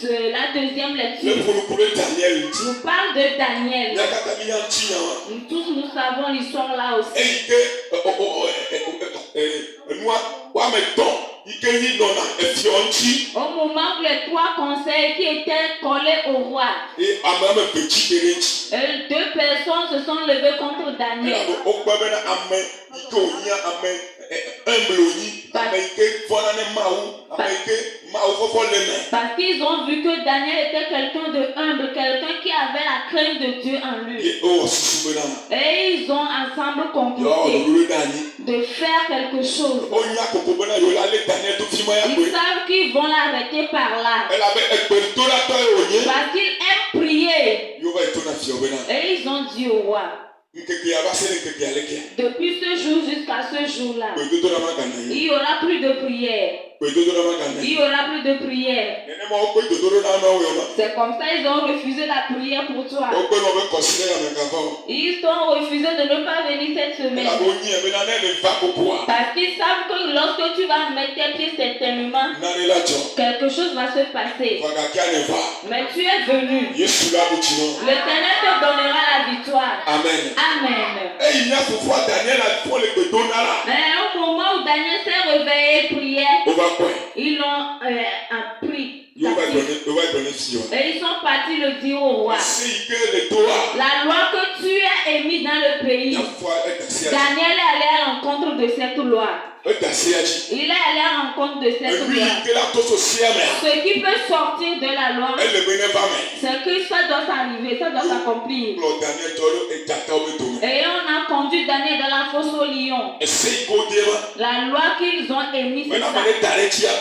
La deuxième lecture nous parle de Daniel. Nous tous nous savons l'histoire là aussi. Au moment où les 3 conseils qui étaient collés au roi, 2 personnes se sont levées contre Daniel. Parce qu'ils ont vu que Daniel était quelqu'un de humble, quelqu'un qui avait la crainte de Dieu en lui. Et ils ont ensemble conclu de faire quelque chose. Ils savent qu'ils vont l'arrêter par là. Parce qu'il aime prier. Et ils ont dit au roi, depuis ce jour jusqu'à ce jour-là, il n'y aura plus de prière. Il n'y aura plus de prière. C'est comme ça ils ont refusé la prière pour toi. Ils ont refusé de ne pas venir cette semaine. Parce qu'ils savent que lorsque tu vas mettre tes pieds certainement, quelque chose va se passer. Mais tu es venu. L'Éternel te donnera la victoire. Amen. Amen. Mais au moment où Daniel s'est réveillé et priait, ils l'ont appris. Et ils sont partis le dire au roi. La loi que tu as émise dans le pays, Daniel est allé à l'encontre de cette loi. Il est allé à l'encontre de cette loi. Ce qui peut sortir de la loi, c'est que ça doit s'arriver, ça doit s'accomplir. Et on a conduit Daniel dans la fosse au lion. La loi qu'ils ont émise, c'est ça.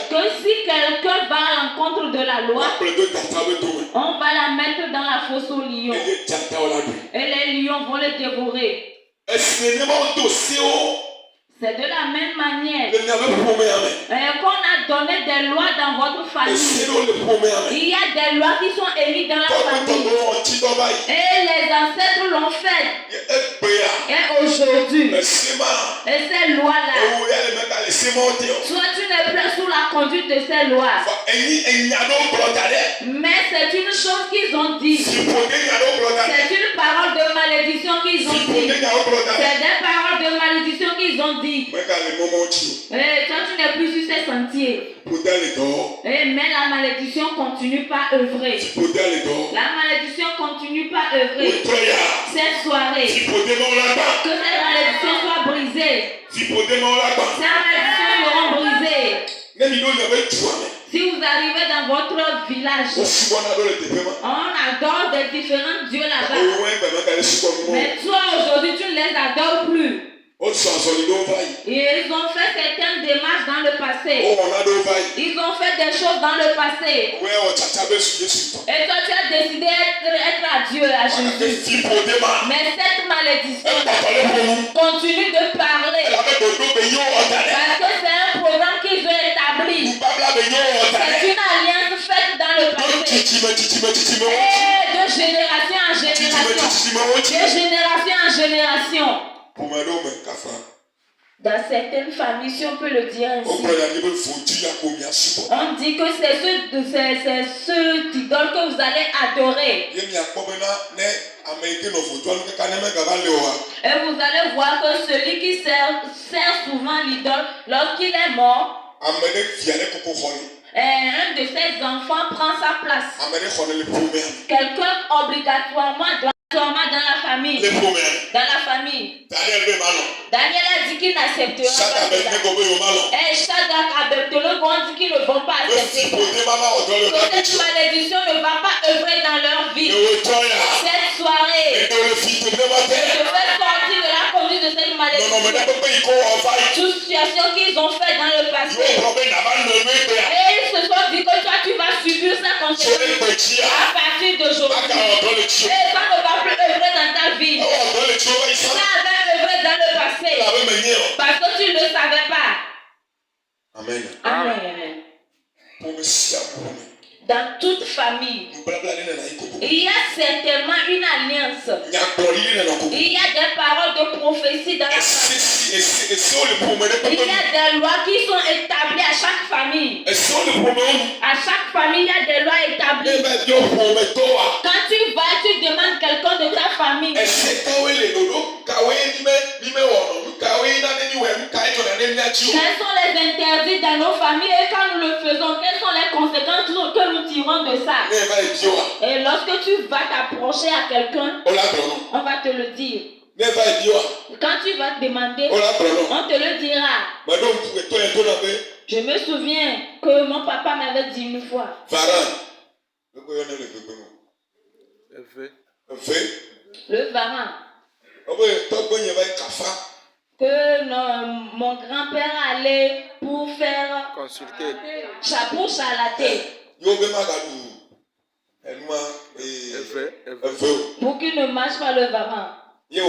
Que si quelqu'un va à l'encontre de la loi, on va la mettre dans la fosse au lion. Et les lions vont le dévorer. C'est de la même manière qu'on a donné des lois dans votre famille. Il y a des lois qui sont émises dans la famille. Et les ancêtres l'ont fait. Et aujourd'hui, et ces lois-là, toi tu n'es plus sous la conduite de ces lois. Mais c'est une chose qu'ils ont dit. C'est une parole de malédiction qu'ils ont dit. C'est des paroles de malédiction qu'ils ont dit. Et toi tu n'es plus sur ces sentiers. Mais la malédiction continue pas à œuvrer. La malédiction continue pas à œuvrer. Cette soirée, que cette malédiction soit brisée. Ces malédictions seront brisées. Si vous arrivez dans votre village, on adore des différents dieux là-bas. Mais toi aujourd'hui tu ne les adores plus. Et ils ont fait certaines démarches dans le passé. Ils ont fait des choses dans le passé. Et toi tu as décidé d'être à Dieu, à Jésus. Mais cette malédiction continue de parler. Parce que c'est un programme qu'ils ont établi. C'est une alliance faite dans le passé. Et de génération en génération. De génération en génération. Dans certaines familles, si on peut le dire ainsi, on dit que c'est ce idole que vous allez adorer. Et vous allez voir que celui qui sert souvent l'idole, lorsqu'il est mort, un de ses enfants prend sa place. Quelqu'un obligatoirement doit dans la famille. Dans la famille. Daniel a dit qu'il n'acceptera pas cela. Et Shadrach, Abednego ont dit qu'ils ne vont pas accepter. Cette malédiction ne va pas œuvrer dans leur vie. Cette soirée, je vais sortir de la conduite de cette malédiction. Toute situation qu'ils ont fait dans le passé. Et ils se sont dit que toi tu vas subir ça conséquence à partir d'aujourd'hui. Et ça ne va plus œuvrer dans ta vie. Ça avait œuvré dans le passé. Parce que tu ne le savais pas. Amen. Amen. dans toute famille, il y a certainement une alliance. Il y a des paroles de prophétie dans la famille. Il y a des lois qui sont établies à chaque famille. À chaque famille, il y a des lois établies. Quand tu vas, tu demandes quelqu'un de ta famille. Quels sont les interdits dans nos familles et quand nous le faisons, quelles sont les conséquences que nous tirons de ça? Et lorsque tu vas t'approcher à quelqu'un, on va te le dire. Quand tu vas te demander, on te le dira. Je me souviens que mon papa m'avait dit une fois. Le varan. Que mon grand-père allait pour faire consulter. Pour chalater. Pour qu'il ne marche pas le varan. Et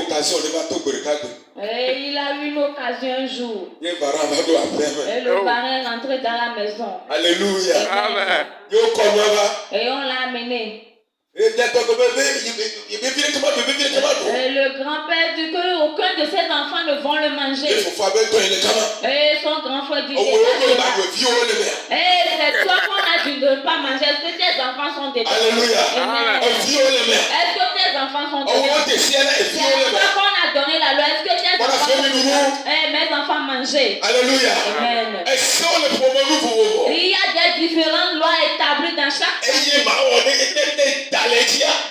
il a eu une occasion un jour. Et le varan est rentré dans la maison. Alléluia. Amen. Et on l'a amené. Et le grand-père dit qu'aucun de ses enfants ne vont le manger. Et son grand frère dit, et c'est toi qu'on a dit de ne pas manger. Est-ce que tes enfants sont déjà? Alléluia. Est-ce que tes enfants sont déjà? C'est toi qu'on a donné la loi. Est-ce que tes enfants sont déjà? Mes enfants mangeaient. Alléluia. Amen. Il y a des différentes lois établies dans chaque famille.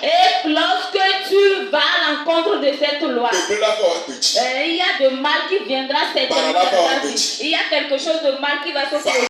Et lorsque tu vas à l'encontre de cette loi, il y a de mal qui viendra certainement dans ta vie. Il y a quelque chose de mal qui va se produire.